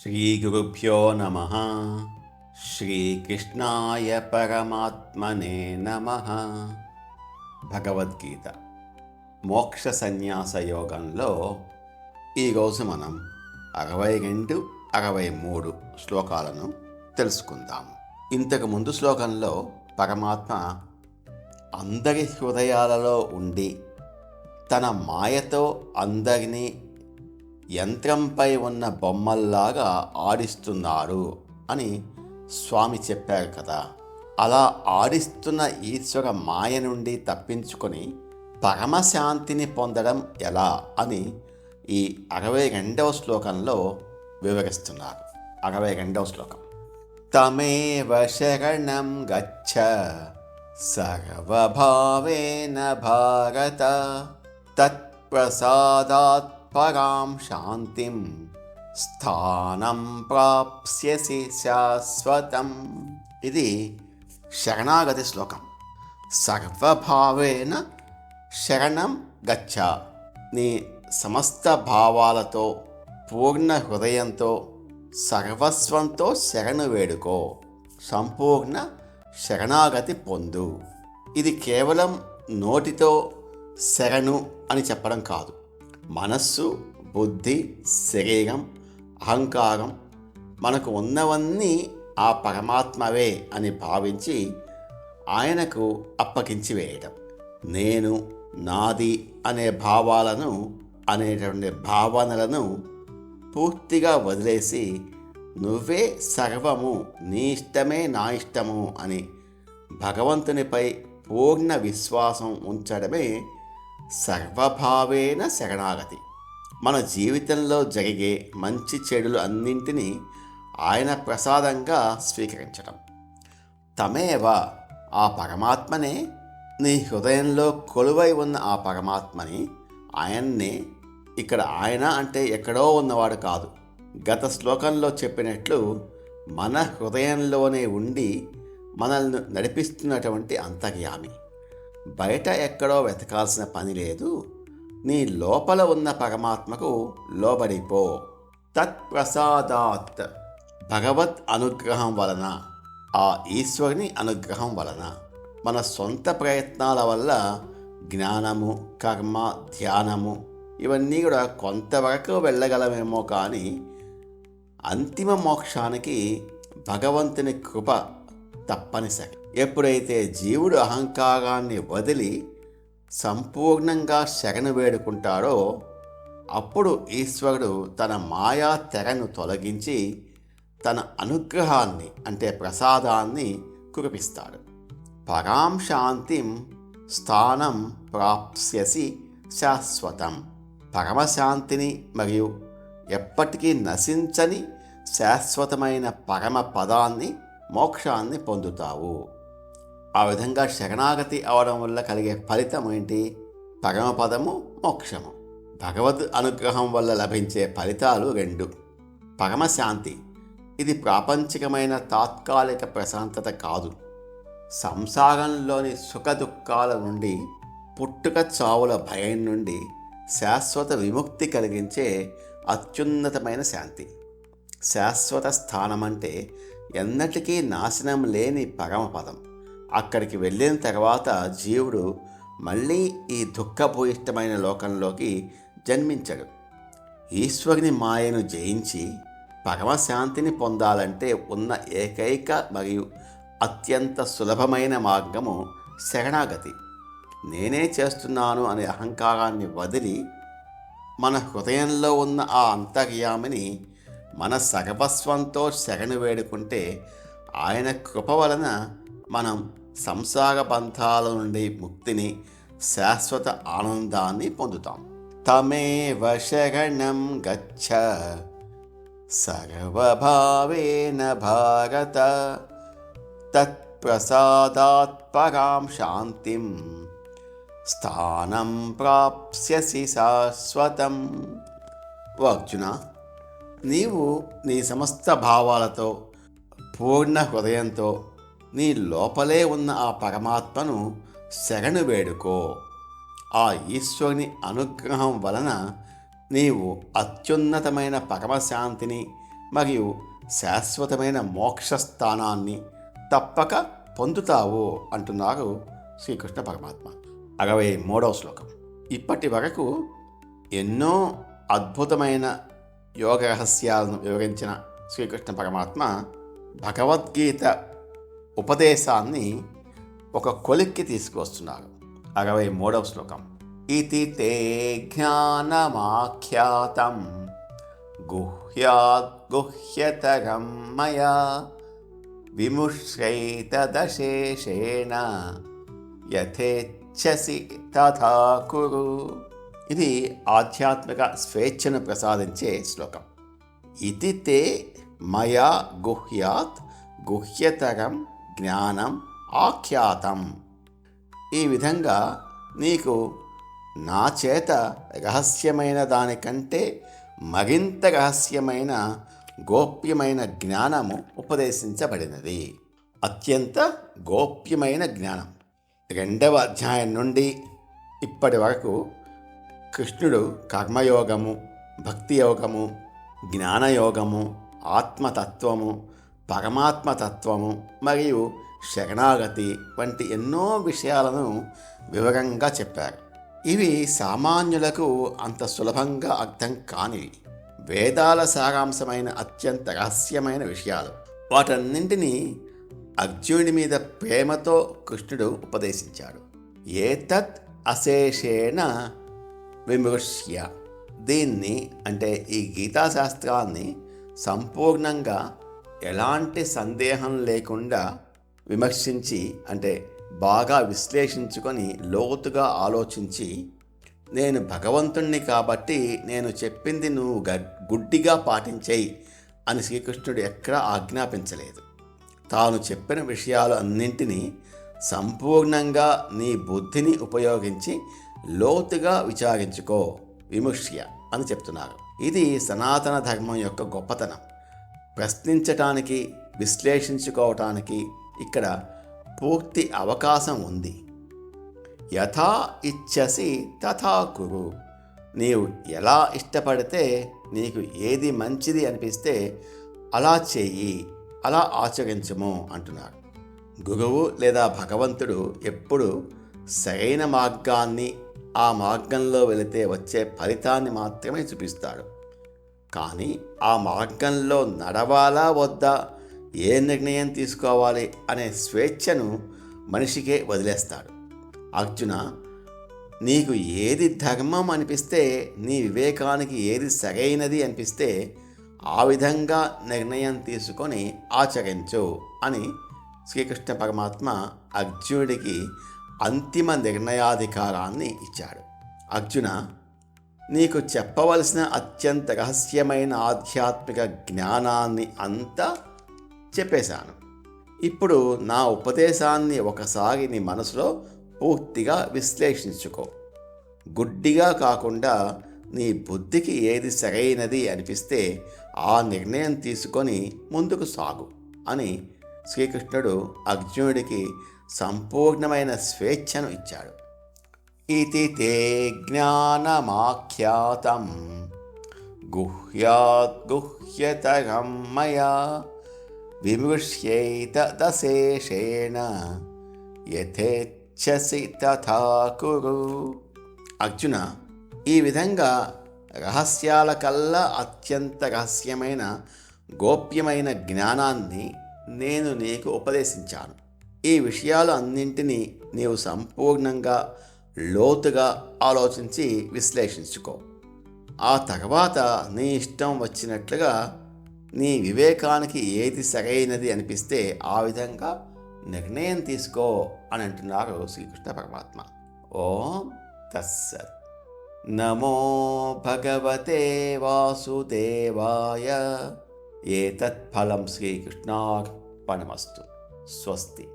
శ్రీగురుభ్యో నమః. శ్రీకృష్ణాయ పరమాత్మనే నమః. భగవద్గీత మోక్ష సన్యాస యోగంలో ఈరోజు మనం 62, 63 శ్లోకాలను తెలుసుకుందాము. ఇంతకుముందు శ్లోకంలో పరమాత్మ అందరి హృదయాలలో ఉండి తన మాయతో అందరినీ యంత్రంపై ఉన్న బొమ్మల్లాగా ఆడిస్తున్నారు అని స్వామి చెప్పారు కదా. అలా ఆడిస్తున్న ఈశ్వర మాయ నుండి తప్పించుకొని పరమశాంతిని పొందడం ఎలా అని ఈ 62వ శ్లోకంలో వివరిస్తున్నారు. 62వ శ్లోకం. తమేవ శరణం గచ్చ సర్వభావేన భారత తత్ప్రసాదాత్ పరాం శాంతిం స్థానం ప్రాప్స్యసి శాశ్వతం. ఇది శరణాగతి శ్లోకం. సర్వభావేన శరణం గచ్చ. నీ సమస్త భావాలతో, పూర్ణ హృదయంతో, సర్వస్వంతో శరణు వేడుకో. సంపూర్ణ శరణాగతి పొందు. ఇది కేవలం నోటితో శరణు అని చెప్పడం కాదు. మనస్సు, బుద్ధి, శరీరం, అహంకారం మనకు ఉన్నవన్నీ ఆ పరమాత్మవే అని భావించి ఆయనకు అప్పగించి వేయడం. నేను, నాది అనేటువంటి భావనలను పూర్తిగా వదిలేసి నువ్వే సర్వము, నీ ఇష్టమే నా ఇష్టము అని భగవంతునిపై పూర్ణ విశ్వాసం ఉంచడమే సర్వభావేన శరణాగతి. మన జీవితంలో జరిగే మంచి చెడులు అన్నింటినీ ఆయన ప్రసాదంగా స్వీకరించడం. తమేవ, ఆ పరమాత్మనే, నీ హృదయంలో కొలువై ఉన్న ఆ పరమాత్మని, ఆయన్నే. ఇక్కడ ఆయన అంటే ఎక్కడో ఉన్నవాడు కాదు. గత శ్లోకంలో చెప్పినట్లు మన హృదయంలోనే ఉండి మనల్ని నడిపిస్తున్నటువంటి అంతర్యామి. బయట ఎక్కడో వెతకాల్సిన పని లేదు. నీ లోపల ఉన్న పరమాత్మకు లోబడిపో. తత్ప్రసాదాత్, భగవత్ అనుగ్రహం వలన, ఆ ఈశ్వరుని అనుగ్రహం వలన. మన సొంత ప్రయత్నాల వల్ల జ్ఞానము, కర్మ, ధ్యానము ఇవన్నీ కూడా కొంతవరకు వెళ్ళగలమేమో, కానీ అంతిమ మోక్షానికి భగవంతుని కృప తప్పనిసరి. ఎప్పుడైతే జీవుడు అహంకారాన్ని వదిలి సంపూర్ణంగా శరణు వేడుకుంటాడో అప్పుడు ఈశ్వరుడు తన మాయా తెరను తొలగించి తన అనుగ్రహాన్ని అంటే ప్రసాదాన్ని కురిపిస్తాడు. పరాం శాంతిం స్థానం ప్రాప్స్యసి శాశ్వతం. పరమశాంతిని మరియు ఎప్పటికీ నశించని శాశ్వతమైన పరమ పదాన్ని, మోక్షాన్ని పొందుతావు. ఆ విధంగా శరణాగతి అవడం వల్ల కలిగే ఫలితం ఏంటి? పరమపదము, మోక్షము. భగవద్ అనుగ్రహం వల్ల లభించే ఫలితాలు 2. పరమశాంతి, ఇది ప్రాపంచికమైన తాత్కాలిక ప్రశాంతత కాదు. సంసారంలోని సుఖ దుఃఖాల నుండి, పుట్టుక చావుల భయం నుండి శాశ్వత విముక్తి కలిగించే అత్యున్నతమైన శాంతి. శాశ్వత స్థానం అంటే ఎన్నటికీ నాశనం లేని పరమపదం. అక్కడికి వెళ్ళిన తర్వాత జీవుడు మళ్ళీ ఈ దుఃఖభూయిష్టమైన లోకంలోకి జన్మించడు. ఈశ్వరుని మాయను జయించి పరమశాంతిని పొందాలంటే ఉన్న ఏకైక మరియు అత్యంత సులభమైన మార్గము శరణాగతి. నేనే చేస్తున్నాను అనే అహంకారాన్ని వదిలి మన హృదయంలో ఉన్న ఆ అంతర్యామిని మన సర్వస్వంతో శరణు వేడుకుంటే ఆయన కృప వలన మనం సంసార బంధాల నుండి ముక్తిని, శాశ్వత ఆనందాన్ని పొందుతాం. తమేవ శరణం గచ్చ సర్వభావేన భారత తత్ప్రసాదాత్ పరాం శాంతిం స్థానం ప్రాప్స్యసి శాశ్వతం. ఓ అర్జున, నీవు నీ సమస్త భావాలతో, పూర్ణ హృదయంతో నీ లోపలే ఉన్న ఆ పరమాత్మను శరణు వేడుకో. ఆ ఈశ్వరుని అనుగ్రహం వలన నీవు అత్యున్నతమైన పరమశాంతిని, మరియు శాశ్వతమైన మోక్షస్థానాన్ని తప్పక పొందుతావు అంటున్నారు శ్రీకృష్ణ పరమాత్మ. 63వ శ్లోకం. ఇప్పటి వరకు ఎన్నో అద్భుతమైన యోగ రహస్యాలను వివరించిన శ్రీకృష్ణ పరమాత్మ భగవద్గీత ఉపదేశాన్ని ఒక కొలిక్కి తీసుకువస్తున్నారు. 63వ శ్లోకం. ఇతి తే జ్ఞానమాఖ్యాతం గుహ్యాద్ గుహ్యతరం మయా విముష్యైతదశేషేణ యథేచ్ఛసి తథా కురు. ఇది ఆధ్యాత్మిక స్వేచ్ఛను ప్రసాదించే శ్లోకం. ఇతి తే మయా గుహ్యాత్ గుహ్యతరం జ్ఞానం ఆఖ్యాతం. ఈ విధంగా నీకు నా చేత రహస్యమైన దానికంటే మరింత రహస్యమైన గోప్యమైన జ్ఞానము ఉపదేశించబడినది. అత్యంత గోప్యమైన జ్ఞానం. 2వ అధ్యాయం నుండి ఇప్పటి వరకు కృష్ణుడు కర్మయోగము, భక్తి యోగము, జ్ఞానయోగము, ఆత్మతత్వము, పరమాత్మతత్వము మరియు శరణాగతి వంటి ఎన్నో విషయాలను వివరంగా చెప్పారు. ఇవి సామాన్యులకు అంత సులభంగా అర్థం కానివి. వేదాల సారాంశమైన అత్యంత రహస్యమైన విషయాలు. వాటన్నింటినీ అర్జునుడి మీద ప్రేమతో కృష్ణుడు ఉపదేశించాడు. ఏతత్ అశేషేణ విమృశ్య. దీన్ని అంటే ఈ గీతాశాస్త్రాన్ని సంపూర్ణంగా ఎలాంటి సందేహం లేకుండా విమర్శించి అంటే బాగా విశ్లేషించుకొని లోతుగా ఆలోచించి, నేను భగవంతుణ్ణి కాబట్టి నేను చెప్పింది నువ్వు గుడ్డిగా పాటించేయి అని శ్రీకృష్ణుడు ఎక్కడా ఆజ్ఞాపించలేదు. తాను చెప్పిన విషయాలు అన్నింటినీ సంపూర్ణంగా నీ బుద్ధిని ఉపయోగించి లోతుగా విచారించుకో, విముష్య అని చెప్తున్నారు. ఇది సనాతన ధర్మం యొక్క గొప్పతనం. ప్రశ్నించటానికి, విశ్లేషించుకోవటానికి ఇక్కడ పూర్తి అవకాశం ఉంది. యథా ఇచ్ఛసి తథా కురు. నీవు ఎలా ఇష్టపడితే, నీకు ఏది మంచిది అనిపిస్తే అలా చెయ్యి, అలా ఆచరించము అంటున్నారు. గురువు లేదా భగవంతుడు ఎప్పుడు సరైన మార్గాన్ని, ఆ మార్గంలో వెళితే వచ్చే ఫలితాన్ని మాత్రమే చూపిస్తాడు. కానీ ఆ మార్గంలో నడవాలా వద్దా, ఏ నిర్ణయం తీసుకోవాలి అనే స్వేచ్ఛను మనిషికే వదిలేస్తాడు. అర్జున, నీకు ఏది ధర్మం అనిపిస్తే, నీ వివేకానికి ఏది సరైనది అనిపిస్తే ఆ విధంగా నిర్ణయం తీసుకొని ఆచరించు అని శ్రీకృష్ణ పరమాత్మ అర్జునుడికి అంతిమ నిర్ణయాధికారాన్ని ఇచ్చాడు. అర్జున, నీకు చెప్పవలసిన అత్యంత రహస్యమైన ఆధ్యాత్మిక జ్ఞానాన్ని అంతా చెప్పేశాను. ఇప్పుడు నా ఉపదేశాన్ని ఒకసారి నీ మనసులో పూర్తిగా విశ్లేషించుకో. గుడ్డిగా కాకుండా నీ బుద్ధికి ఏది సరైనది అనిపిస్తే ఆ నిర్ణయం తీసుకొని ముందుకు సాగు అని శ్రీకృష్ణుడు అర్జునుడికి సంపూర్ణమైన స్వేచ్ఛను ఇచ్చాడు. ఇతి తే జ్ఞానమాఖ్యాతం గుహ్యాత్ గుహ్యతరం మయా విమృశ్యైతదశేషేణ యథేచ్ఛసి తథా కురు. అర్జున, ఈ విధంగా రహస్యాల కల్లా అత్యంత రహస్యమైన గోప్యమైన జ్ఞానాన్ని నేను నీకు ఉపదేశించాను. ఈ విషయాలు అన్నింటినీ నీవు సంపూర్ణంగా లోతుగా ఆలోచించి విశ్లేషించుకో. ఆ తర్వాత నీ ఇష్టం వచ్చినట్లుగా నీ వివేకానికి ఏది సరైనది అనిపిస్తే ఆ విధంగా నిర్ణయం తీసుకో అని అంటున్నారు శ్రీకృష్ణ పరమాత్మ. ఓం తస్సత్. నమో భగవతే వాసుదేవాయ. ఏతత్ ఫలం శ్రీకృష్ణార్పణమస్తు. స్వస్తి.